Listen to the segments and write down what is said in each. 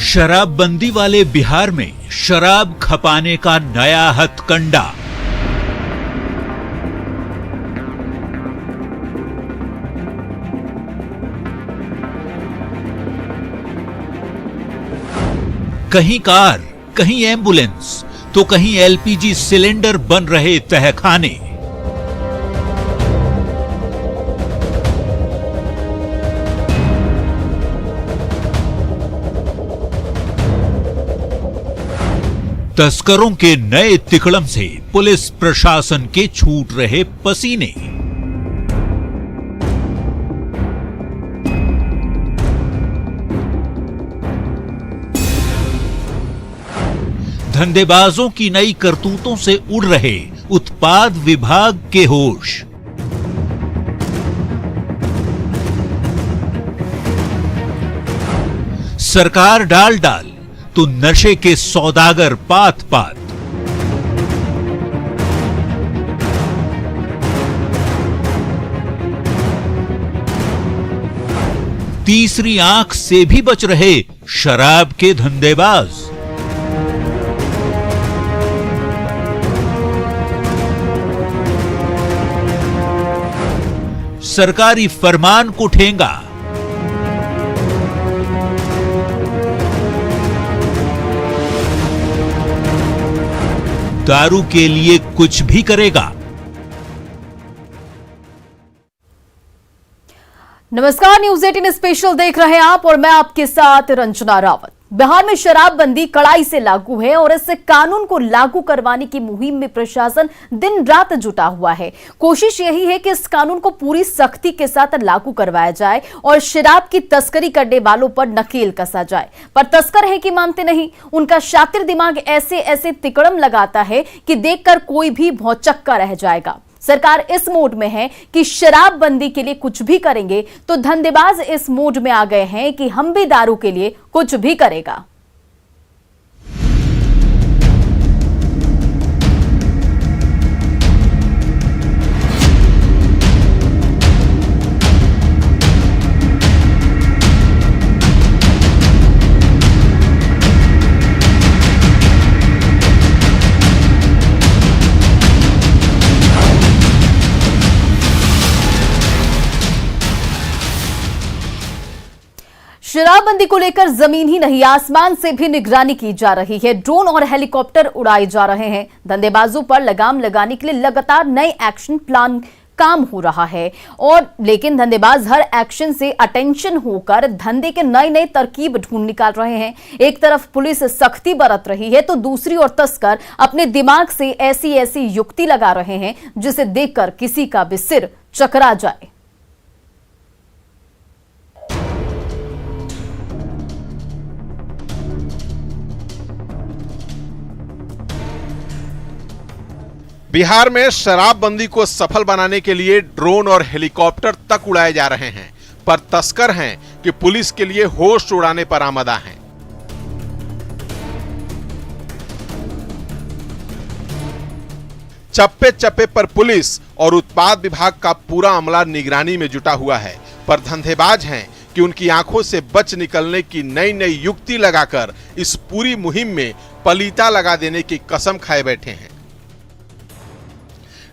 शराबबंदी वाले बिहार में शराब खपाने का नया हथकंडा। कहीं कार, कहीं एम्बुलेंस, तो कहीं एलपीजी सिलेंडर बन रहे तहखाने। तस्करों के नए तिकड़म से पुलिस प्रशासन के छूट रहे पसीने। धंधेबाजों की नई करतूतों से उड़ रहे उत्पाद विभाग के होश। सरकार डाल डाल तो नशे के सौदागर पात पात। तीसरी आंख से भी बच रहे शराब के धंधेबाज। सरकारी फरमान को ठेंगा। दारू के लिए कुछ भी करेगा। नमस्कार, न्यूज 18 स्पेशल देख रहे हैं आप और मैं आपके साथ रंजना रावत। बिहार में शराबबंदी कड़ाई से लागू है और इस कानून को लागू करवाने की मुहिम में प्रशासन दिन रात जुटा हुआ है। कोशिश यही है कि इस कानून को पूरी सख्ती के साथ लागू करवाया जाए और शराब की तस्करी करने वालों पर नकेल कसा जाए। पर तस्कर है कि मानते नहीं, उनका शातिर दिमाग ऐसे ऐसे तिकड़म लगाता है कि देखकर कोई भी भौचक्का रह जाएगा। सरकार इस मोड में है कि शराबबंदी के लिए कुछ भी करेंगे, तो धंधेबाज इस मोड में आ गए हैं कि हम भी दारू के लिए कुछ भी करेगा। शराबबंदी को लेकर जमीन ही नहीं, आसमान से भी निगरानी की जा रही है। ड्रोन और हेलीकॉप्टर उड़ाए जा रहे हैं। धंधेबाजों पर लगाम लगाने के लिए लगातार नए एक्शन प्लान काम हो रहा है लेकिन धंधेबाज हर एक्शन से अटेंशन होकर धंधे के नए नए तरकीब ढूंढ निकाल रहे हैं। एक तरफ पुलिस सख्ती बरत रही है तो दूसरी ओर तस्कर अपने दिमाग से ऐसी ऐसी युक्ति लगा रहे हैं जिसे देखकर किसी का भी सिर चकरा जाए। बिहार में शराबबंदी को सफल बनाने के लिए ड्रोन और हेलीकॉप्टर तक उड़ाए जा रहे हैं, पर तस्कर हैं कि पुलिस के लिए होश उड़ाने पर आमदा हैं। चप्पे चप्पे पर पुलिस और उत्पाद विभाग का पूरा अमला निगरानी में जुटा हुआ है, पर धंधेबाज हैं कि उनकी आंखों से बच निकलने की नई नई युक्ति लगाकर इस पूरी मुहिम में पलीता लगा देने की कसम खाए बैठे हैं।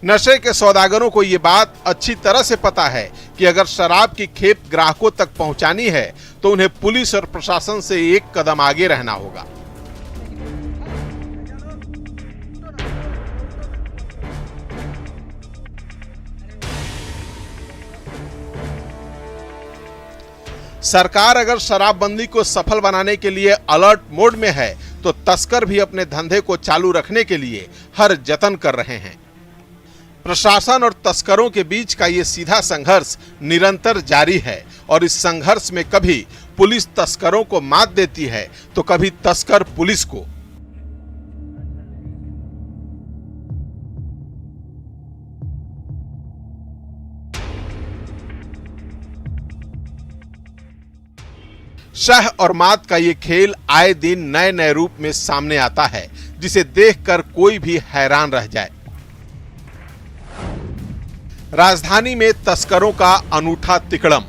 नशे के सौदागरों को यह बात अच्छी तरह से पता है कि अगर शराब की खेप ग्राहकों तक पहुंचानी है तो उन्हें पुलिस और प्रशासन से एक कदम आगे रहना होगा। सरकार अगर शराबबंदी को सफल बनाने के लिए अलर्ट मोड में है तो तस्कर भी अपने धंधे को चालू रखने के लिए हर जतन कर रहे हैं। प्रशासन और तस्करों के बीच का ये सीधा संघर्ष निरंतर जारी है और इस संघर्ष में कभी पुलिस तस्करों को मात देती है तो कभी तस्कर पुलिस को। शह और मात का ये खेल आए दिन नए नए रूप में सामने आता है, जिसे देखकर कोई भी हैरान रह जाए। राजधानी में तस्करों का अनूठा तिकड़म।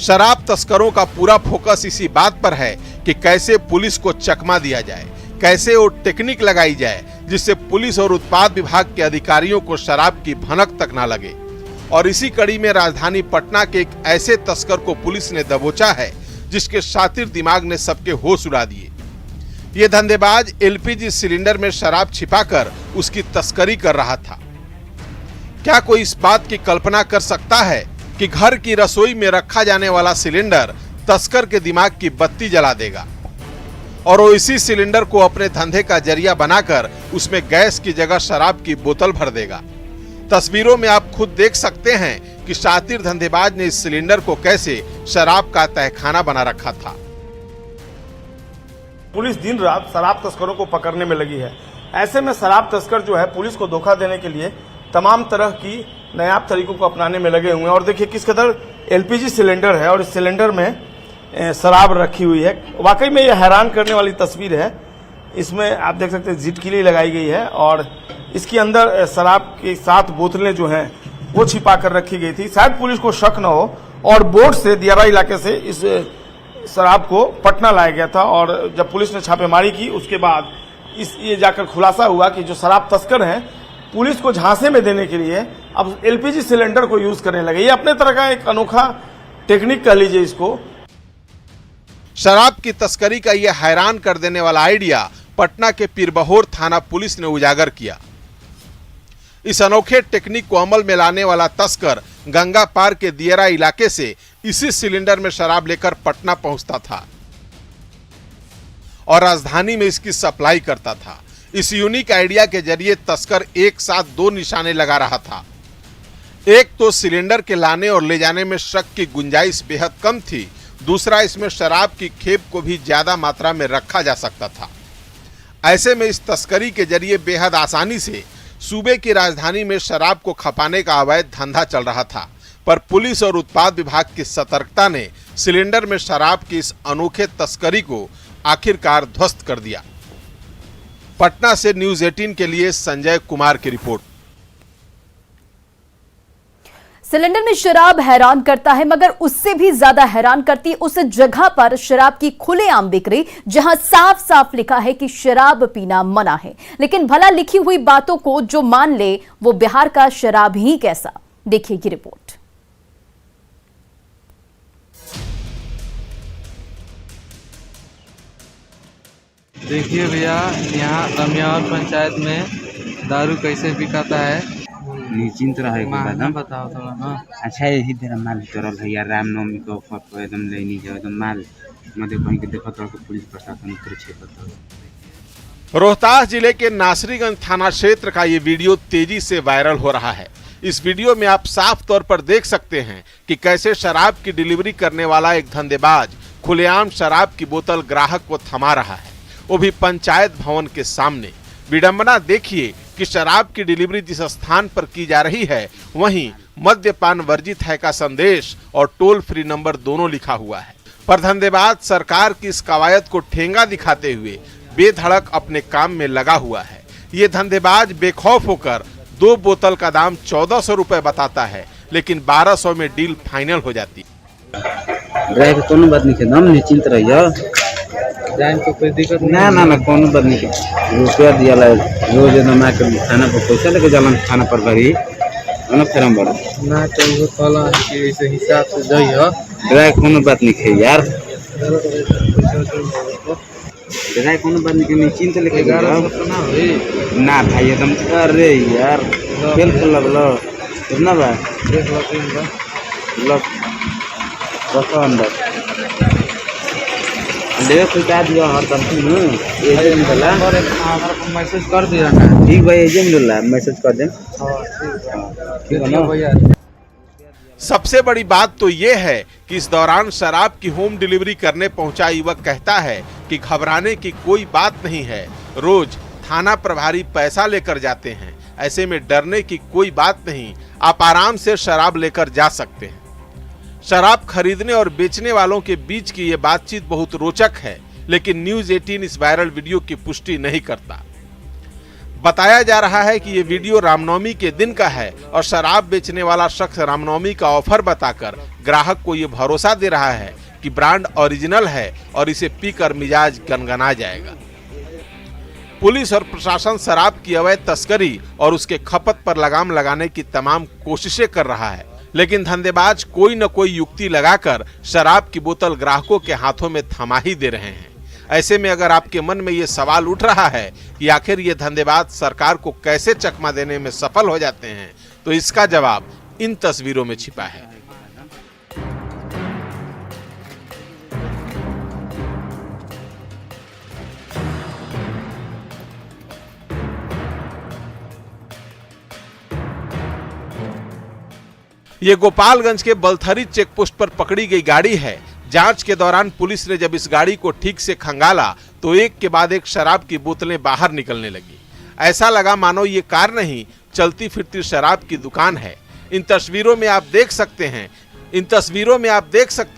शराब तस्करों का पूरा फोकस इसी बात पर है कि कैसे पुलिस को चकमा दिया जाए, कैसे वो टेक्निक लगाई जाए जिससे पुलिस और उत्पाद विभाग के अधिकारियों को शराब की भनक तक ना लगे। और इसी कड़ी में राजधानी पटना के एक ऐसे तस्कर को पुलिस ने दबोचा है जिसके शातिर दिमाग ने सबके होश उड़ा दिए। ये धंधेबाज एलपीजी सिलेंडर में शराब छिपाकर उसकी तस्करी कर रहा था। क्या कोई इस बात की कल्पना कर सकता है कि घर की रसोई में रखा जाने वाला सिलेंडर तस्कर के दिमाग की बत्ती जला देगा और वो इसी सिलेंडर को अपने धंधे का जरिया बनाकर उसमें गैस की जगह शराब की बोतल भर देगा। तस्वीरों में आप खुद देख सकते हैं कि शातिर धंधेबाज ने इस सिलेंडर को कैसे शराब का तहखाना बना रखा था। पुलिस दिन रात शराब तस्करों को पकड़ने में लगी है। ऐसे में शराब तस्कर जो है पुलिस को धोखा देने के लिए तमाम तरह की नायाब तरीकों को अपनाने में लगे हुए हैं। और देखिए किस कदर एलपीजी सिलेंडर है और इस सिलेंडर में शराब रखी हुई है। वाकई में यह हैरान करने वाली तस्वीर है। इसमें आप देख सकते हैं झिटकिली लगाई गई है और इसके अंदर शराब की 7 बोतलें जो हैं वो छिपा कर रखी गई थी। शायद पुलिस को शक न हो और बोट से दियारा इलाके से इस शराब को पटना लाया गया था। और जब पुलिस ने छापेमारी की उसके बाद ये जाकर खुलासा हुआ कि जो शराब तस्कर हैं पुलिस को झांसे में देने के लिए अब एलपीजी सिलेंडर को यूज करने लगे। ये अपने तरह का एक अनोखा टेक्निक कह लीजिए इसको। शराब की तस्करी का यह हैरान कर देने वाला आइडिया पटना के पीरबहोर थाना पुलिस ने उजागर किया। इस अनोखे टेक्निक को अमल में लाने वाला तस्कर गंगा पार के दियरा इलाके से इसी सिलेंडर में शराब लेकर पटना पहुंचता था और राजधानी में इसकी सप्लाई करता था। इस यूनिक आइडिया के जरिए तस्कर एक साथ 2 निशाने लगा रहा था। एक तो सिलेंडर के लाने और ले जाने में शक की गुंजाइश बेहद कम थी, दूसरा इसमें शराब की खेप को भी ज्यादा मात्रा में रखा जा सकता था। ऐसे में इस तस्करी के जरिए बेहद आसानी से सूबे की राजधानी में शराब को खपाने का अवैध धंधा चल रहा था। पर पुलिस और उत्पाद विभाग की सतर्कता ने सिलेंडर में शराब की इस अनोखे तस्करी को आखिरकार ध्वस्त कर दिया। पटना से न्यूज़ 18 के लिए संजय कुमार की रिपोर्ट। सिलेंडर में शराब हैरान करता है, मगर उससे भी ज्यादा हैरान करती उस जगह पर शराब की खुलेआम बिक्री जहां साफ साफ लिखा है कि शराब पीना मना है। लेकिन भला लिखी हुई बातों को जो मान ले वो बिहार का शराब ही कैसा। देखिए ये रिपोर्ट। देखिए भैया, यहाँ रमियावर पंचायत में दारू कैसे बिकाता है। निश्चिंत रहे महंगा बताओ थोड़ा ना। अच्छा यही तेरा माल तोरल है यार, रामनवमी के ऑफर पर एकदम लेनी जाओ एकदम माल मध्य कहीं के देखो तो पुलिस प्रशासन उतर छे। रोहतास जिले के नासरीगंज थाना क्षेत्र का ये वीडियो तेजी से वायरल हो रहा है। इस वीडियो में आप साफ तौर पर देख सकते हैं कि कैसे शराब की डिलीवरी करने वाला एक धंधेबाज खुलेआम शराब की बोतल ग्राहक को थमा रहा है, वो भी पंचायत भवन के सामने। विडंबना देखिए कि शराब की डिलीवरी जिस स्थान पर की जा रही है वहीं मद्यपान वर्जित है का संदेश और टोल फ्री नंबर दोनों लिखा हुआ है। पर धंधेबाज सरकार की इस कवायद को ठेंगा दिखाते हुए बेधड़क अपने काम में लगा हुआ है। ये धंधेबाज बेखौफ होकर 2 बोतल का दाम 1400 रुपए बताता है, लेकिन 1200 में डील फाइनल हो जाती रहे कोनो बात नहीं, एकदम निश्चिंत रहिए, जान को कोई दिक्कत ना ना ना कोनो बात नहीं। रुपया दिया रोज एकदम आके थाना पर पैसा लेके जालन थाना पर भरी ना फिर हम बड़ा ना चाहिए कला कि ऐसे हिसाब से जाइए। ड्राई कोनो बात नहीं है यार, ड्राई कोनो बात नहीं, निश्चिंत लेके जाओ ना भाई। ना भाई एकदम। अरे यार खेल लगलो कितना बा लग रखो अंदर ले फुटा दिया हर तंती में एजे मिला और हमारा को मैसेज कर दिया ना। ठीक भाई एजे मिला मैसेज कर दे। ठीक है ना भैया। सबसे बड़ी बात तो ये है कि इस दौरान शराब की होम डिलीवरी करने पहुंचा युवक कहता है कि घबराने की कोई बात नहीं है, रोज थाना प्रभारी पैसा लेकर जाते हैं, ऐसे में डरने की कोई बात नहीं, आप आराम से शराब लेकर जा सकते हैं। शराब खरीदने और बेचने वालों के बीच की ये बातचीत बहुत रोचक है, लेकिन न्यूज़ 18 इस वायरल वीडियो की पुष्टि नहीं करता। बताया जा रहा है कि ये वीडियो रामनवमी के दिन का है और शराब बेचने वाला शख्स रामनवमी का ऑफर बताकर ग्राहक को ये भरोसा दे रहा है कि ब्रांड ओरिजिनल है और इसे पीकर मिजाज गनगना जाएगा। पुलिस और प्रशासन शराब की अवैध तस्करी और उसके खपत पर लगाम लगाने की तमाम कोशिशें कर रहा है, लेकिन धंधेबाज कोई न कोई युक्ति लगाकर शराब की बोतल ग्राहकों के हाथों में थमा ही दे रहे हैं। ऐसे में अगर आपके मन में ये सवाल उठ रहा है कि आखिर ये धंधेबाज सरकार को कैसे चकमा देने में सफल हो जाते हैं, तो इसका जवाब इन तस्वीरों में छिपा है। ये गोपालगंज के बलथरी चेकपोस्ट पर पकड़ी गई गाड़ी है। जांच के दौरान पुलिस ने जब इस गाड़ी को ठीक से खंगाला तो एक के बाद एक शराब की बोतलें बाहर निकलने लगी। ऐसा लगा मानो ये कार नहीं, चलती फिरती शराब की दुकान है। इन तस्वीरों में आप देख सकते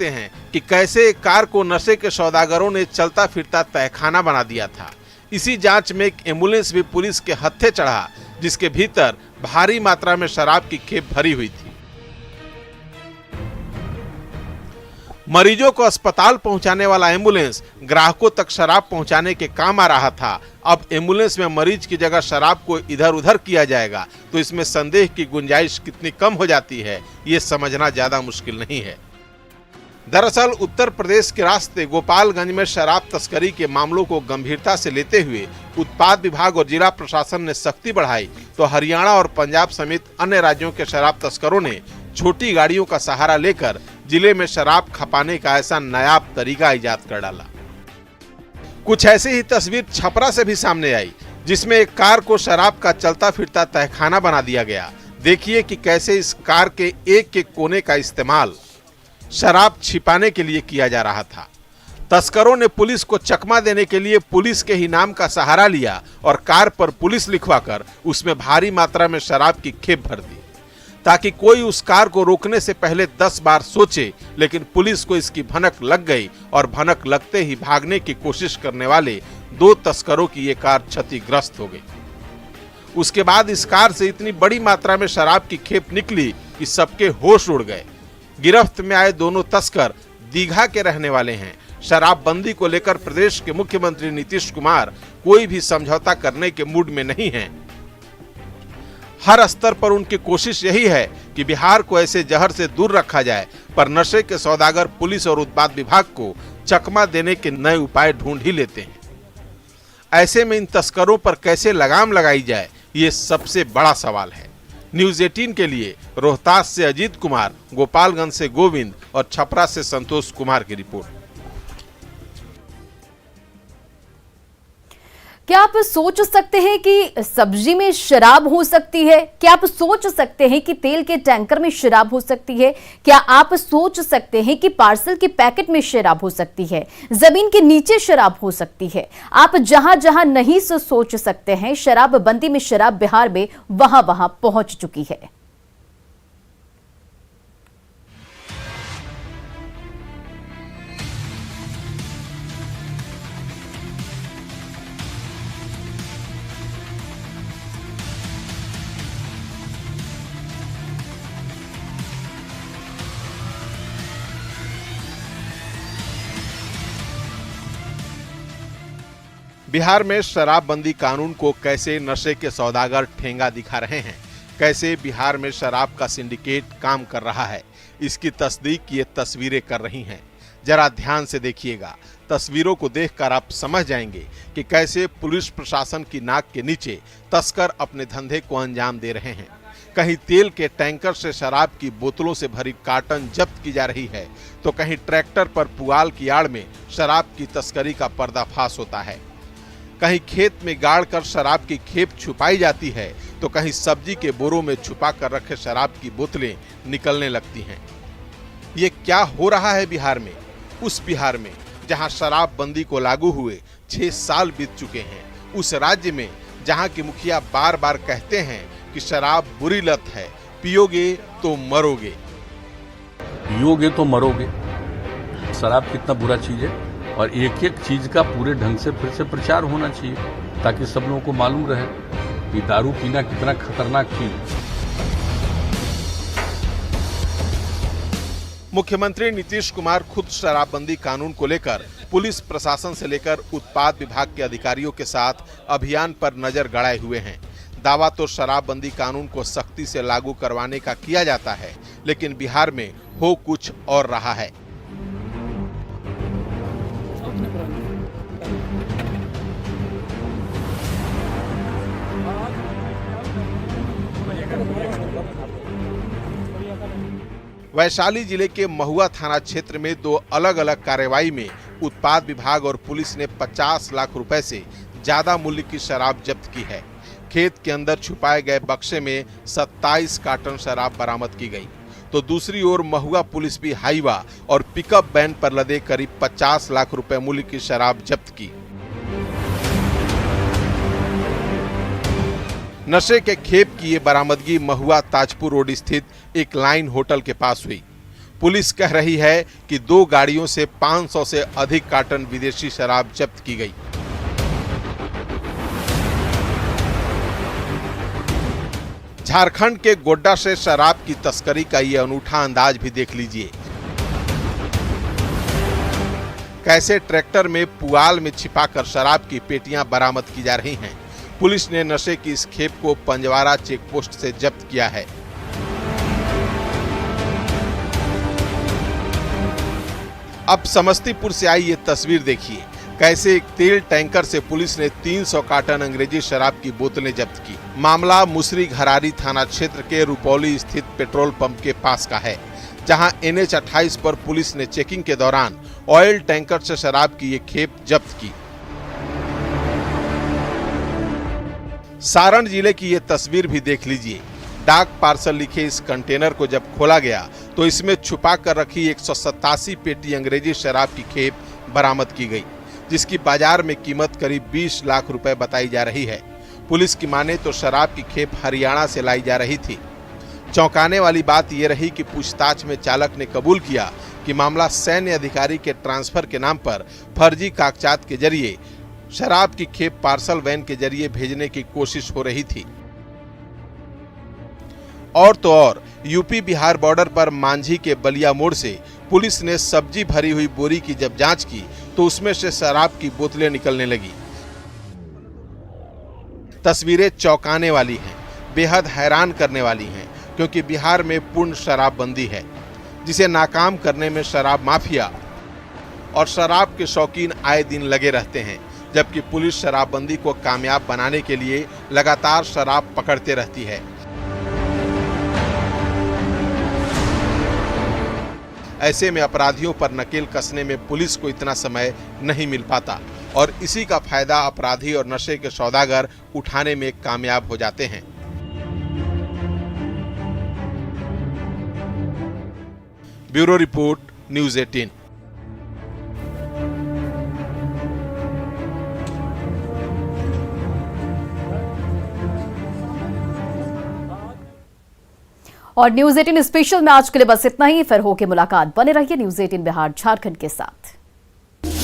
हैं कि कैसे एक कार को नशे के सौदागरों ने चलता फिरता तहखाना बना दिया था। इसी जांच में एक एम्बुलेंस भी पुलिस के हत्थे चढ़ा, जिसके भीतर भारी मात्रा में शराब की खेप भरी हुई थी। मरीजों को अस्पताल पहुंचाने वाला एम्बुलेंस ग्राहकों तक शराब पहुंचाने के काम आ रहा था। अब एम्बुलेंस में मरीज की जगह शराब को इधर उधर किया जाएगा तो इसमें संदेह की गुंजाइश कितनी कम हो जाती है, ये समझना ज्यादा मुश्किल नहीं है। दरअसल उत्तर प्रदेश के रास्ते गोपालगंज में शराब तस्करी के मामलों को गंभीरता से लेते हुए उत्पाद विभाग और जिला प्रशासन ने सख्ती बढ़ाई तो हरियाणा और पंजाब समेत अन्य राज्यों के शराब तस्करों ने छोटी गाड़ियों का सहारा लेकर जिले में शराब खपाने का ऐसा नायाब तरीका इजाद कर डाला। कुछ ऐसी ही तस्वीर छपरा से भी सामने आई, जिसमें एक कार को शराब का चलता फिरता तहखाना बना दिया गया। देखिए कि कैसे इस कार के एक कोने का इस्तेमाल शराब छिपाने के लिए किया जा रहा था। तस्करों ने पुलिस को चकमा देने के लिए पुलिस के ही नाम का सहारा लिया और कार पर पुलिस लिखवाकर उसमें भारी मात्रा में शराब की खेप भर दी ताकि कोई उस कार को रोकने से पहले 10 बार सोचे, लेकिन पुलिस को इसकी भनक लग गई और भनक लगते ही भागने की कोशिश करने वाले 2 तस्करों की ये कार क्षतिग्रस्त हो गई। उसके बाद इस कार से इतनी बड़ी मात्रा में शराब की खेप निकली कि सबके होश उड़ गए। गिरफ्त में आए दोनों तस्कर दीघा के रहने वाले हैं। शराबबंदी को लेकर प्रदेश के मुख्यमंत्री नीतीश कुमार कोई भी समझौता करने के मूड में नहीं हैं। हर स्तर पर उनकी कोशिश यही है कि बिहार को ऐसे जहर से दूर रखा जाए, पर नशे के सौदागर पुलिस और उत्पाद विभाग को चकमा देने के नए उपाय ढूंढ ही लेते हैं। ऐसे में इन तस्करों पर कैसे लगाम लगाई जाए, ये सबसे बड़ा सवाल है। न्यूज़ 18 के लिए रोहतास से अजीत कुमार, गोपालगंज से गोविंद और छपरा से संतोष कुमार की रिपोर्ट। क्या आप सोच सकते हैं कि सब्जी में शराब हो सकती है? क्या आप सोच सकते हैं कि तेल के टैंकर में शराब हो सकती है? क्या आप सोच सकते हैं कि पार्सल के पैकेट में शराब हो सकती है? जमीन के नीचे शराब हो सकती है? आप जहां जहां नहीं सोच सकते हैं, शराबबंदी में शराब बिहार में वहां वहां पहुंच चुकी है। बिहार में शराबबंदी कानून को कैसे नशे के सौदागर ठेंगा दिखा रहे हैं, कैसे बिहार में शराब का सिंडिकेट काम कर रहा है, इसकी तस्दीक ये तस्वीरें कर रही हैं। जरा ध्यान से देखिएगा। तस्वीरों को देखकर आप समझ जाएंगे कि कैसे पुलिस प्रशासन की नाक के नीचे तस्कर अपने धंधे को अंजाम दे रहे हैं। कहीं तेल के टैंकर से शराब की बोतलों से भरी कार्टन जब्त की जा रही है, तो कहीं ट्रैक्टर पर पुआल की आड़ में शराब की तस्करी का पर्दाफाश होता है। कहीं खेत में गाड़ कर शराब की खेप छुपाई जाती है, तो कहीं सब्जी के बोरों में छुपा कर रखे शराब की बोतलें निकलने लगती हैं। ये क्या हो रहा है बिहार में? उस बिहार में जहां शराबबंदी को लागू हुए 6 साल बीत चुके हैं, उस राज्य में जहां के मुखिया बार बार कहते हैं कि शराब बुरी लत है, पियोगे तो मरोगे। पियोगे तो मरोगे। शराब कितना बुरा चीज है और एक एक चीज का पूरे ढंग से फिर से प्रचार होना चाहिए ताकि सब लोगों को मालूम रहे। कि दारू पीना कितना खतरनाक चीज है। मुख्यमंत्री नीतीश कुमार खुद शराबबंदी कानून को लेकर पुलिस प्रशासन से लेकर उत्पाद विभाग के अधिकारियों के साथ अभियान पर नजर गड़ाए हुए हैं। दावा तो शराबबंदी कानून को सख्ती से लागू करवाने का किया जाता है, लेकिन बिहार में हो कुछ और रहा है। वैशाली जिले के महुआ थाना क्षेत्र में दो अलग अलग कार्रवाई में उत्पाद विभाग और पुलिस ने 50 लाख रुपए से ज्यादा मूल्य की शराब जब्त की है। खेत के अंदर छुपाए गए बक्से में 27 कार्टन शराब बरामद की गई, तो दूसरी ओर महुआ पुलिस भी हाईवा और पिकअप वैन पर लदे करीब 50 लाख रुपए मूल्य की शराब जब्त की। नशे के खेप की ये बरामदगी महुआ ताजपुर रोड स्थित एक लाइन होटल के पास हुई। पुलिस कह रही है कि 2 गाड़ियों से 500 से अधिक कार्टन विदेशी शराब जब्त की गई। झारखंड के गोड्डा से शराब की तस्करी का ये अनूठा अंदाज भी देख लीजिए। कैसे ट्रैक्टर में पुआल में छिपाकर शराब की पेटियां बरामद की जा रही हैं। पुलिस ने नशे की इस खेप को पंजवारा चेकपोस्ट से जब्त किया है। अब समस्तीपुर से आई ये तस्वीर देखिए, कैसे एक तेल टैंकर से पुलिस ने 300 कार्टन अंग्रेजी शराब की बोतलें जब्त की। मामला मुसरी घरारी थाना क्षेत्र के रुपौली स्थित पेट्रोल पंप के पास का है, जहां NH 28 पर पुलिस ने चेकिंग के दौरान ऑयल टैंकर से शराब की ये खेप जब्त की। सारण जिले की ये तस्वीर भी देख लीजिए। डाक पार्सल लिखे इस कंटेनर को जब खोला गया तो इसमें छुपा कर रखी 187 पेटी अंग्रेजी शराब की खेप बरामद की गई, जिसकी बाजार में कीमत करीब 20 लाख रुपए बताई जा रही है। पुलिस की माने तो शराब की खेप हरियाणा से लाई जा रही थी। चौंकाने वाली बात यह रही कि पूछताछ में चालक ने कबूल किया कि मामला सैन्य अधिकारी के ट्रांसफर के नाम पर फर्जी कागजात के जरिए शराब की खेप पार्सल वैन के जरिए भेजने की कोशिश हो रही थी। और तो और यूपी बिहार बॉर्डर पर मांझी के बलिया मोड़ से पुलिस ने सब्जी भरी हुई बोरी की जब जांच की तो उसमें से शराब की बोतलें निकलने लगी। तस्वीरें चौंकाने वाली हैं, बेहद हैरान करने वाली हैं, क्योंकि बिहार में पूर्ण शराबबंदी है, जिसे नाकाम करने में शराब माफिया और शराब के शौकीन आए दिन लगे रहते हैं, जबकि पुलिस शराबबंदी को कामयाब बनाने के लिए लगातार शराब पकड़ते रहती है। ऐसे में अपराधियों पर नकेल कसने में पुलिस को इतना समय नहीं मिल पाता और इसी का फायदा अपराधी और नशे के सौदागर उठाने में कामयाब हो जाते हैं। Bureau report, news 18। और न्यूज़ 18 स्पेशल में आज के लिए बस इतना ही। फिर होके मुलाकात। बने रहिए न्यूज़ 18 बिहार झारखंड के साथ।